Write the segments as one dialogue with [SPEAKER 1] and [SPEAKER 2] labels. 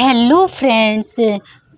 [SPEAKER 1] Hello friends.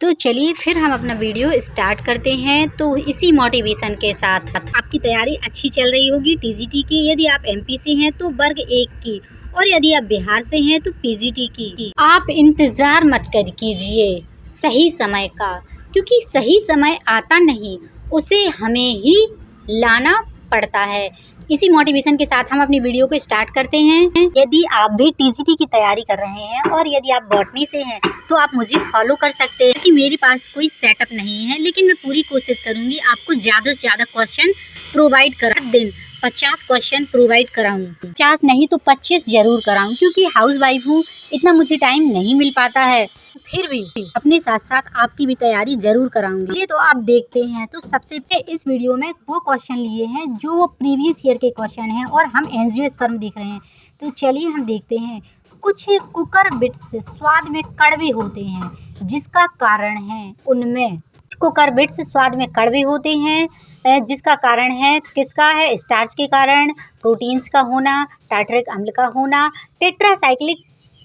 [SPEAKER 1] तो चलिए फिर हम अपना वीडियो स्टार्ट करते हैं। तो इसी मोटिवेशन के साथ आपकी तैयारी अच्छी चल रही होगी टीजीटी की। यदि आप एमपी से हैं तो वर्ग 1 की, और यदि आप बिहार से हैं तो पीजीटी की। आप इंतज़ार मत कर कीजिए सही समय का, क्योंकि सही समय आता नहीं, उसे हमें ही लाना पड़ता है। इसी मोटिवेशन के साथ हम अपनी वीडियो को स्टार्ट करते हैं। यदि आप भी टीजीटी की तैयारी कर रहे हैं और यदि आप बॉटनी से हैं तो आप मुझे फॉलो कर सकते हैं कि मेरे पास कोई सेटअप नहीं है, लेकिन मैं पूरी कोशिश करूंगी आपको ज़्यादा से ज़्यादा क्वेश्चन प्रोवाइड करा। दिन 50 क्वेश्चन प्रोवाइड कराऊँ, 50 नहीं तो 25 जरूर कराऊँ, क्योंकि हाउस वाइफ हूँ, इतना मुझे टाइम नहीं मिल पाता है। फिर भी अपने साथ साथ आपकी भी तैयारी जरूर कराऊंगी। ये तो आप देखते हैं। तो सबसे इस वीडियो में वो क्वेश्चन लिए हैं जो प्रीवियस ईयर के क्वेश्चन हैं, और हम एनजीओ फर्म देख रहे हैं। तो चलिए हम देखते हैं। कुछ कुकर बिट्स स्वाद में कड़वे होते हैं, जिसका कारण है उनमें कुकर बिट्स स्वाद में कड़वे होते हैं, जिसका कारण है किसका है? स्टार्च के कारण, प्रोटीन्स का होना, टार्टरिक अम्ल का होना, टेट्रासाइक्लिक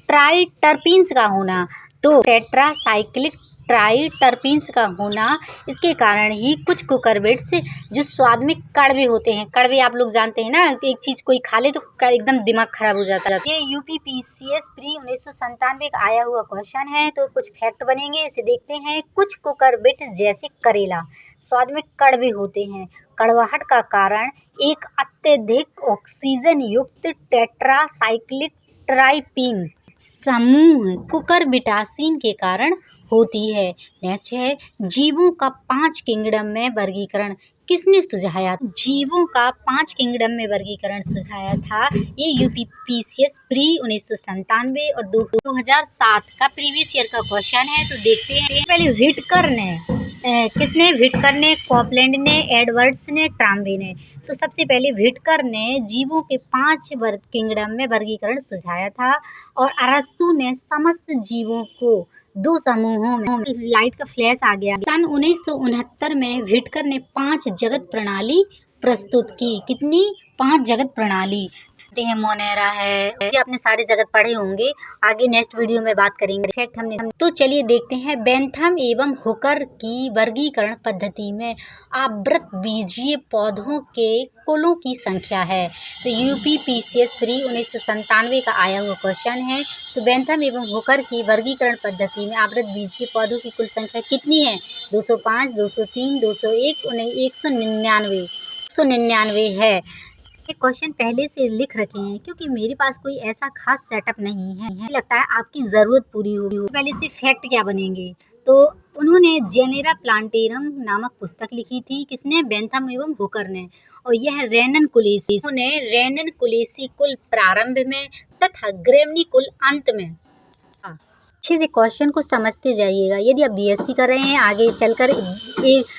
[SPEAKER 1] ट्राइटरपीन्स का होना। तो टेट्रासाइक्लिक ट्राइटरपीन्स का होना, इसके कारण ही कुछ कुकरबिट्स जो स्वाद में कड़वे होते हैं। कड़वे आप लोग जानते हैं ना, एक चीज़ कोई खा ले तो एकदम दिमाग खराब हो जाता है। ये यूपी पीसीएस प्री 1997 का आया हुआ क्वेश्चन है। तो कुछ फैक्ट बनेंगे, इसे देखते हैं। कुछ कुकरबिट जैसे करेला स्वाद में कड़वे होते हैं। कड़वाहट का कारण एक अत्यधिक ऑक्सीजन युक्त टेट्रासाइक्लिक ट्राइपीन समूह कुकरबिटासिन के कारण होती है। नेक्स्ट है, जीवों का 5 किंगडम में वर्गीकरण किसने सुझाया? जीवों का 5 किंगडम में वर्गीकरण सुझाया था ये यूपी पीसीएस प्री 1997 और 2007 का प्रीवियस ईयर का क्वेश्चन है। तो देखते हैं। पहले व्हिटकर ने, किसने? व्हिटकर ने, कॉपलैंड ने, एडवर्ड्स ने, ट्राम्बे ने। तो सबसे पहले व्हिटकर ने जीवों के 5 वर्ग किंगडम में वर्गीकरण सुझाया था, और अरस्तु ने समस्त जीवों को 2 समूहों में। लाइट का फ्लैश आ गया। सन 1969 में व्हिटकर ने 5 जगत प्रणाली प्रस्तुत की। कितनी? 5 जगत प्रणाली हैं। मोनेरा है, ये आपने सारे जगत पढ़े होंगे। आगे नेक्स्ट वीडियो में बात करेंगे। फैक्ट हमने तो चलिए देखते हैं। बेंथम एवं हुकर की वर्गीकरण पद्धति में आवृत बीजीय पौधों के कुलों की संख्या है। तो यूपी पीसीएस प्री 1997 का आया हुआ क्वेश्चन है। तो बेंथम एवं हुकर की वर्गीकरण पद्धति में आवृत बीजीय पौधों की कुल संख्या कितनी है? 205, 203, 201, 199, 199 है। क्वेश्चन पहले से लिख रखे हैं, क्योंकि मेरे पास कोई ऐसा खास सेटअप नहीं है। लगता है आपकी ज़रूरत पूरी होगी। पहले से फैक्ट क्या बनेंगे? तो उन्होंने जेनेरा प्लांटेरम नामक पुस्तक लिखी थी। किसने? बेंथम एवं हुकर ने। और यह रेनन कुलेसी, उन्होंने रेनन कुलेसी कुल प्रारंभ में तथा ग्रेमनी कुल अंत में। अच्छे से क्वेश्चन को समझते जाइएगा। यदि आप बीएससी कर रहे हैं, आगे चलकर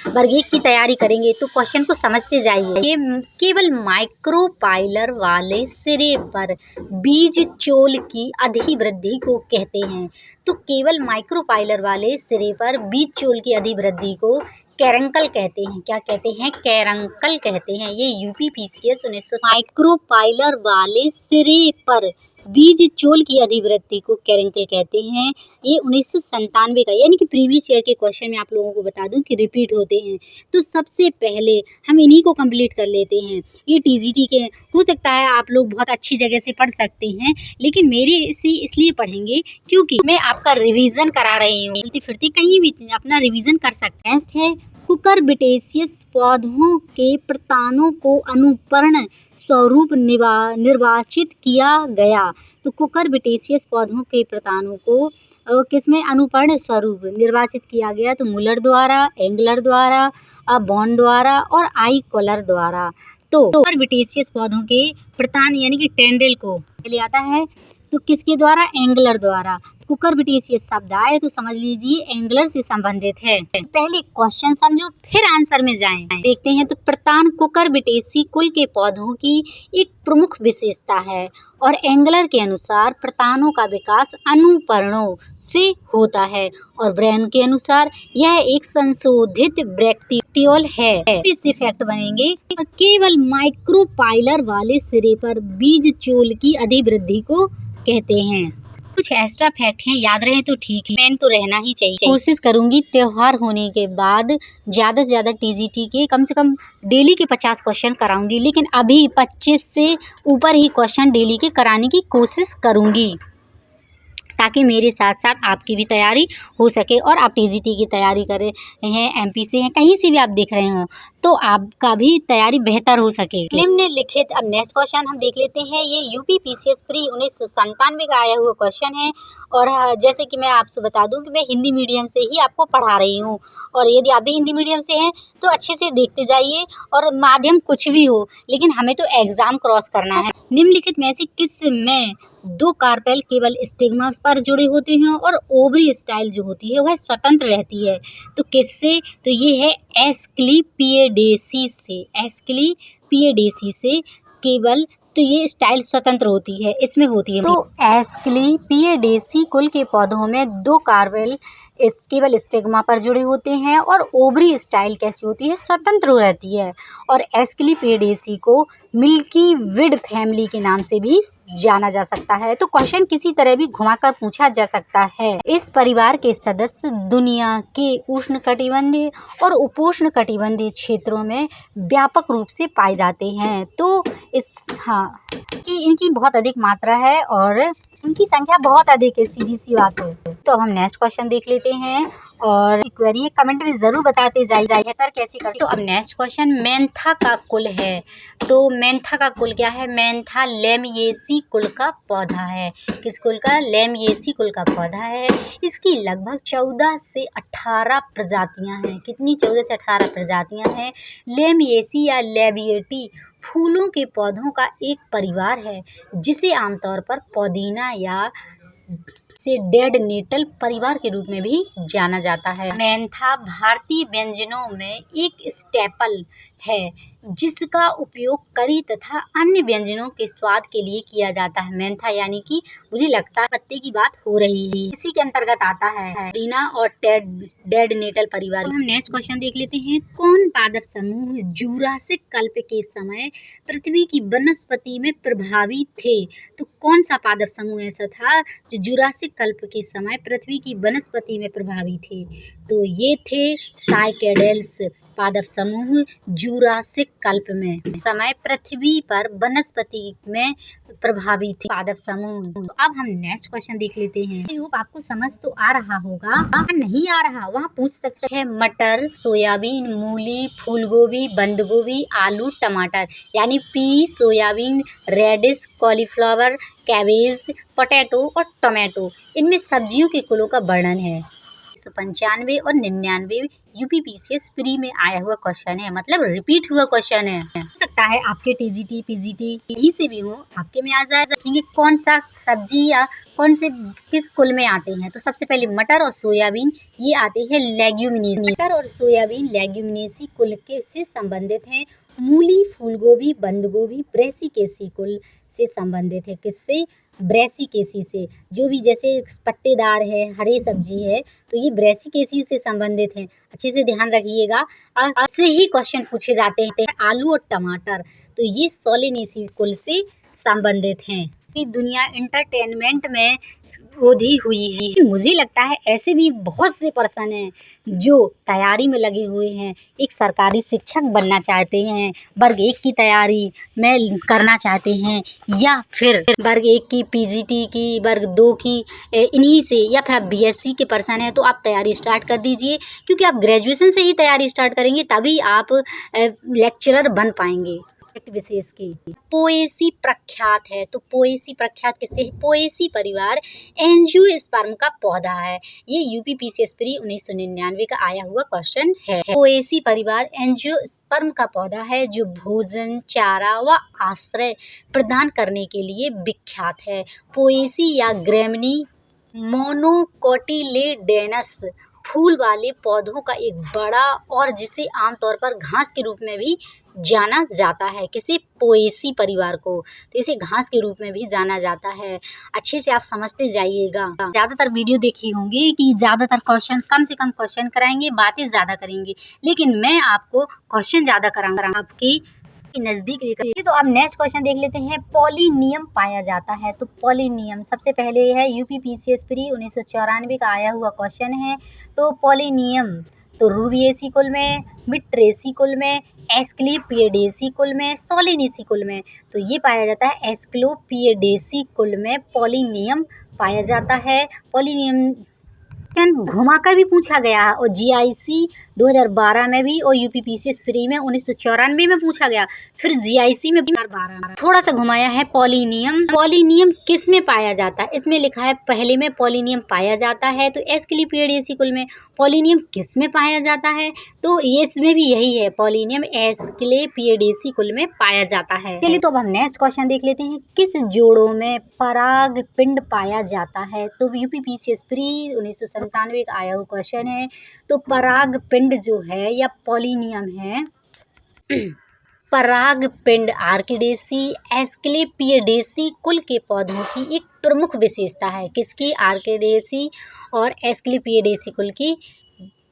[SPEAKER 1] वर्ग 1 की तैयारी करेंगे, तो क्वेश्चन को समझते जाइए। ये केवल माइक्रोपाइलर वाले सिरे पर बीज चोल की अधिवृद्धि को कहते हैं। तो केवल माइक्रोपाइलर वाले सिरे पर बीज चोल की अधिवृद्धि को कैरंकल कहते हैं। क्या कहते हैं? कैरंकल कहते हैं। ये यूपी पीसीएस 1900 माइक्रोपाइलर वाले सिरे पर बीज चोल की अधिवृद्धि को कैरंकल कहते हैं। ये 1997 का, यानी कि प्रीवियस ईयर के क्वेश्चन में आप लोगों को बता दूं कि रिपीट होते हैं। तो सबसे पहले हम इन्हीं को कंप्लीट कर लेते हैं। ये टीजीटी के हो सकता है आप लोग बहुत अच्छी जगह से पढ़ सकते हैं, लेकिन मेरे से इसलिए पढ़ेंगे क्योंकि मैं आपका रिवीजन करा रही हूँ। चलती फिरती कहीं भी अपना रिवीजन कर सकते हैं। नेक्स्ट है, कुकरबिटेसियस पौधों के प्रतानों को अनुपर्ण स्वरूप निर्वाचित किया गया। तो कुकरबिटेसियस पौधों के प्रतानों को किसमें अनुपर्ण स्वरूप निर्वाचित किया गया? तो मुलर द्वारा, एंगलर द्वारा, बॉन द्वारा और आई कोलर द्वारा। तो कुकरबिटेसियस पौधों के प्रतान यानी कि टेंड्रिल को ले आता है, तो किसके द्वारा? एंगलर द्वारा। कुकरबिटेसियस शब्द आए तो समझ लीजिए एंगलर से संबंधित है। पहले क्वेश्चन समझो, फिर आंसर में जाएं। देखते हैं। तो प्रतान कुकरबिटेसी कुल के पौधों की एक प्रमुख विशेषता है, और एंगलर के अनुसार प्रतानों का विकास अनुपर्णों से होता है, और ब्रेन के अनुसार यह एक संशोधित ब्रैक्टियोल है। इससे फैक्ट बनेंगे। केवल माइक्रोपाइलर वाले सिरे पर बीज चोल की अधिवृद्धि को कहते हैं। कुछ एक्स्ट्रा फैक्ट हैं, याद रहे तो ठीक है, मेन तो रहना ही चाहिए। कोशिश करूंगी त्योहार होने के बाद ज़्यादा से ज़्यादा टीजीटी के कम से कम डेली के 50 क्वेश्चन कराऊंगी, लेकिन अभी 25 से ऊपर ही क्वेश्चन डेली के कराने की कोशिश करूंगी, ताकि मेरे साथ साथ आपकी भी तैयारी हो सके और आप टीजीटी की तैयारी कर रहे हैं, एमपी से हैं, कहीं से भी आप देख रहे हो, तो आपका भी तैयारी बेहतर हो सके। निम्नलिखित, अब नेक्स्ट क्वेश्चन हम देख लेते हैं। ये यूपी पीसीएस प्री 1997 का आया हुआ क्वेश्चन है, और जैसे कि मैं आपसे बता दूं कि मैं हिंदी मीडियम से ही आपको पढ़ा रही हूँ, और यदि आप भी हिंदी मीडियम से हैं तो अच्छे से देखते जाइए, और माध्यम कुछ भी हो लेकिन हमें तो एग्जाम क्रॉस करना है। निम्नलिखित में से किस में दो कार्पेल केवल स्टिग्मा पर जुड़े होते हैं और ओवरी स्टाइल जो होती है वह स्वतंत्र रहती है? तो किससे? तो ये है एस्क्लीपिएडेसी से। एस्क्लीपिएडेसी से केवल, तो ये स्टाइल स्वतंत्र होती है, इसमें होती है। तो एस्क्लीपिएडेसी कुल के पौधों में दो कार्पेल केवल स्टिग्मा पर जुड़े होते हैं, और ओवरी स्टाइल कैसी होती है? स्वतंत्र रहती है। और एस्क्लीपिएडेसी को मिल्की वीड फैमिली के नाम से भी जाना जा सकता है। तो क्वेश्चन किसी तरह भी घुमाकर पूछा जा सकता है। इस परिवार के सदस्य दुनिया के उष्णकटिबंधीय और उपोष्णकटिबंधीय क्षेत्रों में व्यापक रूप से पाए जाते हैं। तो इनकी बहुत अधिक मात्रा है और इनकी संख्या बहुत अधिक है, सीधी सी बात है। तो हम नेक्स्ट क्वेश्चन देख लेते हैं, और क्वेरी कमेंट में जरूर बताते जाइए कैसे करते। तो अब नेक्स्ट क्वेश्चन मेंथा का कुल है। तो मेंथा का कुल क्या है? मेंथा लैमिएसी कुल का पौधा है। किस कुल का? लैमिएसी कुल का पौधा है। इसकी लगभग 14 से 18 प्रजातियां हैं। कितनी? 14 से 18 प्रजातियां हैं। लैमिएसी या लैबिएटी फूलों के पौधों का एक परिवार है, जिसे आमतौर पर पुदीना या से डेड नेटल परिवार के रूप में भी जाना जाता है। मेंथा भारतीय व्यंजनों में एक स्टेपल है, जिसका उपयोग करी तथा अन्य व्यंजनों के स्वाद के लिए किया जाता है। मेंथा यानी कि मुझे लगता है पत्ते की बात हो रही है, इसी के अंतर्गत आता है पुदीना और डेड नेटल परिवार। तो हम नेक्स्ट क्वेश्चन देख लेते हैं। कौन पादप समूह जुरासिक कल्प के समय पृथ्वी की वनस्पति में प्रभावी थे? तो कौन सा पादप समूह ऐसा था जो जुरासिक कल्प के समय पृथ्वी की वनस्पति में प्रभावी थे? तो ये थे साइकेडेल्स पादप समूह जुरासिक कल्प में समय पृथ्वी पर वनस्पति में प्रभावी थे पादप समूह। तो अब हम नेक्स्ट क्वेश्चन देख लेते हैं। आई होप आपको समझ तो आ रहा होगा, नहीं आ रहा वहाँ पूछ सकते हैं। मटर, सोयाबीन, मूली, फूलगोभी, बंद गोभी, आलू, टमाटर, यानी pea, soybean, radish, cauliflower, cabbage, potato और टोमेटो, इनमें सब्जियों के कुलों का वर्णन है। 195 और 99 यूपी पीसीएस प्री में आया हुआ क्वेश्चन है, मतलब रिपीट हुआ क्वेश्चन है। हो सकता है आपके टीजीटी पीजीटी कहीं से भी हो, आपके में आ जाए। देखेंगे कौन सा सब्जी या कौन से किस कुल में आते हैं। तो सबसे पहले मटर और सोयाबीन ये आते हैं लेग्यूमिनेसी। मटर और सोयाबीन लेग्यूमिनेसी कुल के से संबंधित हैं। मूली, फूलगोभी, बंद गोभी ब्रेसिकेसी कुल से संबंधित है। किससे? ब्रेसिकेसी से। जो भी जैसे पत्तेदार है, हरे सब्जी है, तो ये ब्रेसिकेसी से संबंधित है। अच्छे से ध्यान रखिएगा, ऐसे ही क्वेश्चन पूछे जाते हैं। आलू और टमाटर, तो ये सोलेनेसी कुल से संबंधित हैं। कि दुनिया इंटरटेनमेंट में वृद्धि हुई है। मुझे लगता है ऐसे भी बहुत से पर्सन हैं जो तैयारी में लगे हुए हैं, एक सरकारी शिक्षक बनना चाहते हैं, वर्ग 1 की तैयारी में करना चाहते हैं, या फिर वर्ग 1 की, पीजीटी की, वर्ग 2 की, इन्हीं से, या फिर आप बीएससी के पर्सन हैं तो आप तैयारी स्टार्ट कर दीजिए, क्योंकि आप ग्रेजुएशन से ही तैयारी स्टार्ट करेंगे तभी आप लेक्चरर बन पाएंगे विशेष की। पोएसी प्रख्यात है। तो पोएसी प्रख्यात किससे? पोएसी परिवार एंजियोस्पर्म का पौधा है। ये यूपी पीसीएस प्री 1999 का आया हुआ क्वेश्चन है। पोएसी परिवार एंजियोस्पर्म का पौधा है, जो भोजन, चारा व आश्रय प्रदान करने के लिए विख्यात है। पोएसी या ग्रेमिनी मोनोकोटिलेडेनस फूल वाले पौधों का एक बड़ा, और जिसे आमतौर पर घास के रूप में भी जाना जाता है। किसी पोएसी परिवार को तो इसे घास के रूप में भी जाना जाता है। अच्छे से आप समझते जाइएगा। ज़्यादातर वीडियो देखी होंगी कि ज़्यादातर क्वेश्चन कम से कम क्वेश्चन कराएंगे, बातें ज़्यादा करेंगे, लेकिन मैं आपको क्वेश्चन ज़्यादा कराऊंगा। आपकी नजदीक लेकर। तो अब नेक्स्ट क्वेश्चन देख लेते हैं, पॉलिनियम पाया जाता है। तो पॉलिनियम सबसे पहले है यूपीपीसीएस प्री 1994 का आया हुआ क्वेश्चन है। तो पॉलिनियम तो रूबिएसी कुल में, मिट्रेसी कुल में, एस्क्लेपिएडेसी कुल में, सोलिनेसी कुल में। तो ये पाया जाता है एस्क्लेपिएडेसी कुल में पॉलिनियम पाया जाता है। पॉलिनियम घुमाकर भी पूछा गया है और जीआईसी 2012 में भी और यूपीपीसीएस प्री में 1994 में पूछा गया, फिर जीआईसी में 2012 थोड़ा सा घुमाया है। पॉलिनियम, पॉलिनियम किस में पाया जाता है? इसमें लिखा है पहले में पॉलिनियम पाया जाता है। तो एस्क्लेपिएडेसी कुल में पॉलिनियम किस में पाया जाता है? तो ये इसमें भी यही है, पॉलिनियम एस्क्लेपिएडेसी कुल में पाया जाता है। चलिए तो अब हम नेक्स्ट क्वेश्चन देख लेते हैं, किस जोड़ों में पराग पिंड पाया जाता है? तो यूपीपीसीएस प्री 1997 का आया हुआ क्वेश्चन है। तो पराग पिंड जो है या पॉलिनियम है, पराग पिंड आर्किडेसी एस्क्लेपिएडेसी कुल के पौधों की एक प्रमुख विशेषता है। किसकी? आर्किडेसी और एस्क्लेपिएडेसी कुल की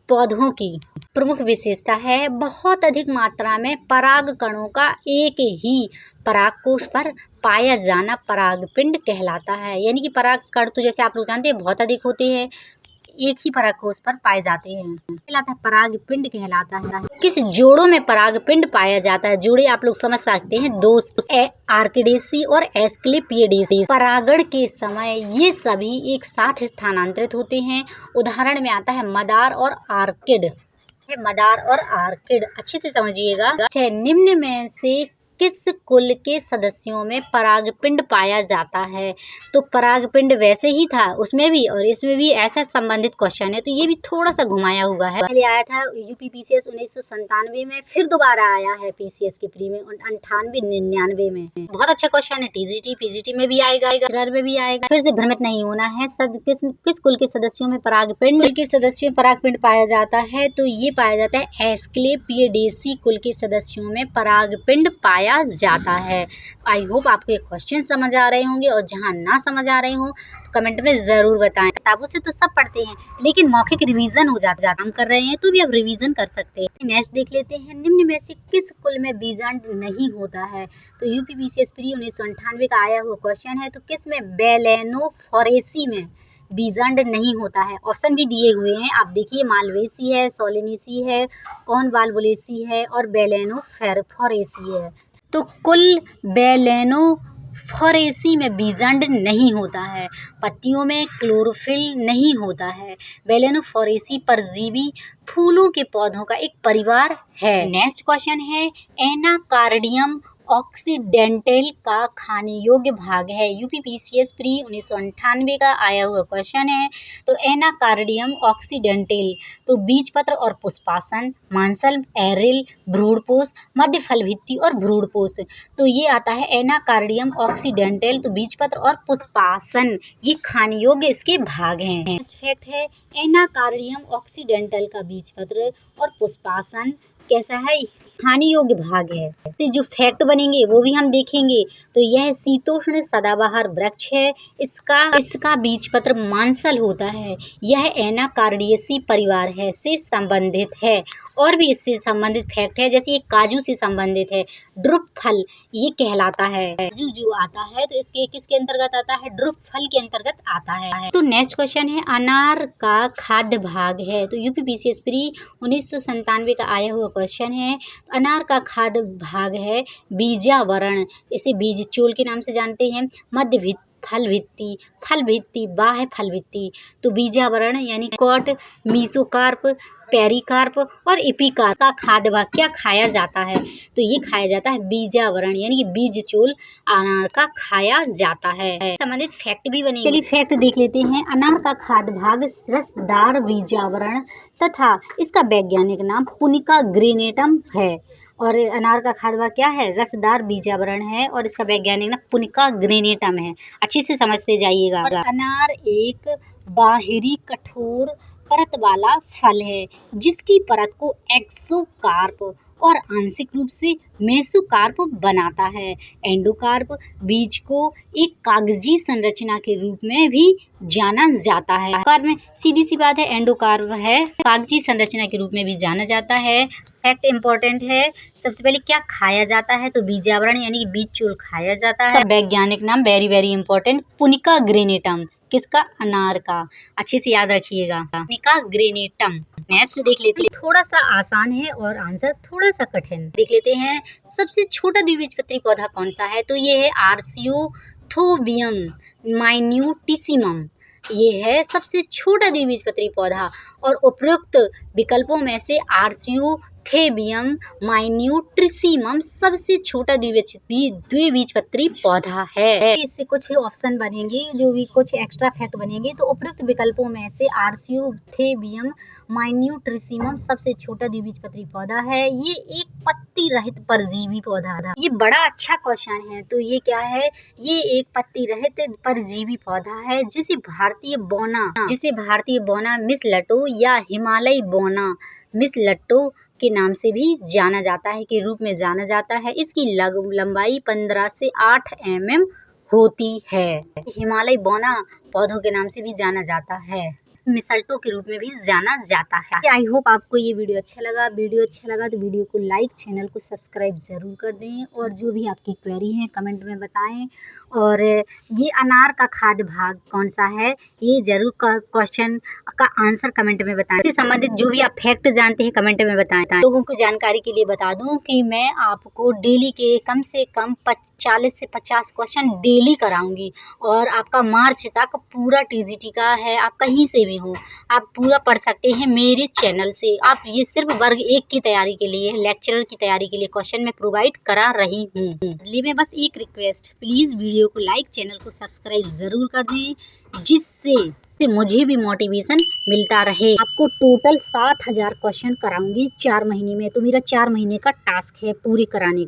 [SPEAKER 1] पौधों की प्रमुख विशेषता है बहुत अधिक मात्रा में पराग कणों का एक ही परागकोश पर पाया जाना परागपिंड कहलाता है। यानी कि पराग कण तो जैसे आप लोग जानते हैं बहुत अधिक होते हैं, एक ही परागकोश पर पाए जाते हैं, कहलाता है परागपिंड कहलाता है। किस जोड़ों में परागपिंड पाया जाता है? जोड़े आप लोग समझ सकते हैं, दोस्त आर्किडेसी और एस्क्लेपिएडेसी। परागण के समय ये सभी एक साथ स्थानांतरित होते हैं। उदाहरण में आता है मदार और आर्किड। मदार और आर्किड अच्छे से समझिएगा। निम्न में से किस कुल के सदस्यों में परागपिंड पाया जाता है? तो परागपिंड वैसे ही था उसमें भी और इसमें भी ऐसा संबंधित क्वेश्चन है, तो ये भी थोड़ा सा घुमाया हुआ है। पहले आया था यूपीपीसीएस 1997 में, फिर दोबारा आया है पीसीएस के प्री में 98-99 में। बहुत अच्छा क्वेश्चन है, टीजीटी पीजीटी में भी आएगा, में भी आएगा। फिर से भ्रमित नहीं होना है। किस कुल के सदस्यों में परागपिंड के सदस्यों में परागपिंड पाया जाता है? तो ये पाया जाता है एस्क्लेपिएडेसी कुल के सदस्यों में परागपिंड पाया जाता है। आई होप आपको ये क्वेश्चन समझ आ रहे होंगे और जहां ना समझ आ रहे हो तो कमेंट में जरूर बताएं। किताबों से तो सब पढ़ते हैं लेकिन मौखिक रिवीजन हो जाता, हम कर रहे हैं तो भी अब रिवीजन कर सकते हैं। नेक्स्ट देख लेते हैं, निम्न में से किस कुल में बीजांड नहीं होता है? तो यूपीपीसीएस प्री 1998 का आया हुआ क्वेश्चन है। तो किस में? बेलेनोफोरेसी में बीजांड नहीं होता है। ऑप्शन भी दिए हुए हैं, आप देखिए, मालवेसी है, सोलिनेसी है, कॉर्नवाल्वुलेसी है और बेलेनोफोरेसी है। तो कुल बेलेनोफोरेसी में बीजांड नहीं होता है। पत्तियों में क्लोरोफिल नहीं होता है। बेलेनोफोरेसी परजीवी फूलों के पौधों का एक परिवार है। नेक्स्ट क्वेश्चन है, एनाकार्डियम ऑक्सीडेंटल का खाने योग्य भाग है। यूपीपीसीएस प्री 1998 का आया हुआ क्वेश्चन है। तो एनाकार्डियम ऑक्सीडेंटल तो बीजपत्र और पुष्पासन, मांसल, एरिल, भ्रूणपोष, मध्य फल भित्ति और भ्रूणपोष। तो ये आता है एनाकार्डियम ऑक्सीडेंटल, तो बीजपत्र और पुष्पासन ये खाने योग्य इसके भाग हैं। नेक्स्ट फैक्ट है, एनाकार्डियम ऑक्सीडेंटल का बीजपत्र और पुष्पासन कैसा है? खाने योग्य भाग है। तो जो फैक्ट बनेंगे वो भी हम देखेंगे। तो यह शीतोष्ण सदाबहार वृक्ष है। इसका बीजपत्र मांसल होता है। यह एनाकार्डियेसी परिवार है से संबंधित है। और भी इससे संबंधित फैक्ट है, जैसे ये काजू से संबंधित है। ड्रुप फल ये कहलाता है। काजू जो आता है तो इसके किसके अंतर्गत आता है? ड्रुप फल के अंतर्गत आता है। तो नेक्स्ट क्वेश्चन है, अनार का खाद्य भाग है। तो यूपीपीसीएस प्री 1997 का आया हुआ क्वेश्चन है। अनार का खाद्य भाग है बीजावरण, इसे बीज चोल के नाम से जानते हैं। मध्य फल भित्ति, बाह्य फल भित्ति। तो बीजावरण यानी कॉट, मीसोकार्प, पेरिकार्प और एपिकार्प का खाद्य भाग क्या खाया जाता है? तो ये खाया जाता है बीजावरण यानी कि बीज चोल अनार का खाया जाता है। संबंधित फैक्ट भी बनेंगे। चलिए फैक्ट देख लेते हैं। अनार का खाद्य भाग रसदार बीजावरण तथा इसका वैज्ञानिक नाम पुनिका ग्रेनेटम है। और अनार का खाद्य भाग क्या है? रसदार बीजावरण है और इसका वैज्ञानिक नाम पुनिका ग्रेनेटम है। अच्छे से समझते जाइएगा। अनार एक बाहरी कठोर परत वाला फल है जिसकी परत को एक्सोकार्प और आंशिक रूप से मेसोकार्प बनाता है। एंडोकार्प बीज को एक कागजी संरचना के रूप में भी जाना जाता है। कार्प में सीधी सी बात है, एंडोकार्प है, कागजी संरचना के रूप में भी जाना जाता है। फैक्ट इम्पोर्टेंट है। सबसे पहले क्या खाया जाता है, तो बीजावरण यानी कि बीज चूल खाया जाता है। वैज्ञानिक नाम very very important, Punika granatum. किसका? अनार का। अच्छे से याद रखिएगा, पुनिका ग्रेनेटम। नेक्स्ट देख लेते हैं, थोड़ा सा आसान है और आंसर थोड़ा सा कठिन। देख लेते हैं, सबसे छोटा द्विबीजपत्री पौधा कौन सा है, तो ये है आर्सियोथोबियम माइन्यूटिसिमम। ये है सबसे छोटा द्विबीजपत्री पौधा और उपयुक्त विकल्पों में से आर्सियोथेबियम माइन्यूट्रिसिमम सबसे छोटा द्विबीजपत्री पौधा है। इससे कुछ ऑप्शन बनेंगे, जो भी कुछ एक्स्ट्रा फैक्ट बनेंगे, तो उपयुक्त विकल्पों में से आर्सियोथेबियम माइन्यूट्रिसिमम सबसे छोटा द्विबीजपत्री पौधा है। ये एक पत्ती रहित परजीवी पौधा था। ये बड़ा अच्छा क्वेश्चन है। तो ये क्या है? ये एक पत्ती रहित परजीवी पौधा है जिसे भारतीय बौना मिसलटो या हिमालयी बौना मिसलटो के नाम से भी जाना जाता है, के रूप में जाना जाता है। इसकी लंबाई 15 से 8 mm होती है। हिमालयी बौना पौधों के नाम से भी जाना जाता है, मिसल्टो के रूप में भी जाना जाता है। आई होप आपको ये वीडियो अच्छा लगा। तो वीडियो को लाइक, चैनल को सब्सक्राइब जरूर कर दें और जो भी आपकी क्वेरी है कमेंट में बताएं। और ये अनार का खाद्य भाग कौन सा है, ये जरूर क्वेश्चन का आंसर कमेंट में बताएं। इससे संबंधित जो भी आप फैक्ट जानते हैं कमेंट में बताएं। लोगों को जानकारी के लिए बता दूं कि मैं आपको डेली के कम से कम 40 से 50 क्वेश्चन डेली कराऊंगी और आपका मार्च तक पूरा टीजीटी का है। आप कहीं से भी हो, आप पूरा पढ़ सकते हैं मेरे चैनल से। आप ये सिर्फ वर्ग 1 की तैयारी के लिए, लेक्चरर की तैयारी के लिए क्वेश्चन मैं प्रोवाइड करा रही हूँ। बदले में बस एक रिक्वेस्ट, प्लीज वीडियो को लाइक, चैनल को सब्सक्राइब जरूर कर दें, जिससे मुझे भी मोटिवेशन मिलता रहे। आपको टोटल 7000 क्वेश्चन कराऊंगी 4 महीने में। तो मेरा 4 महीने का टास्क है पूरे कराने का।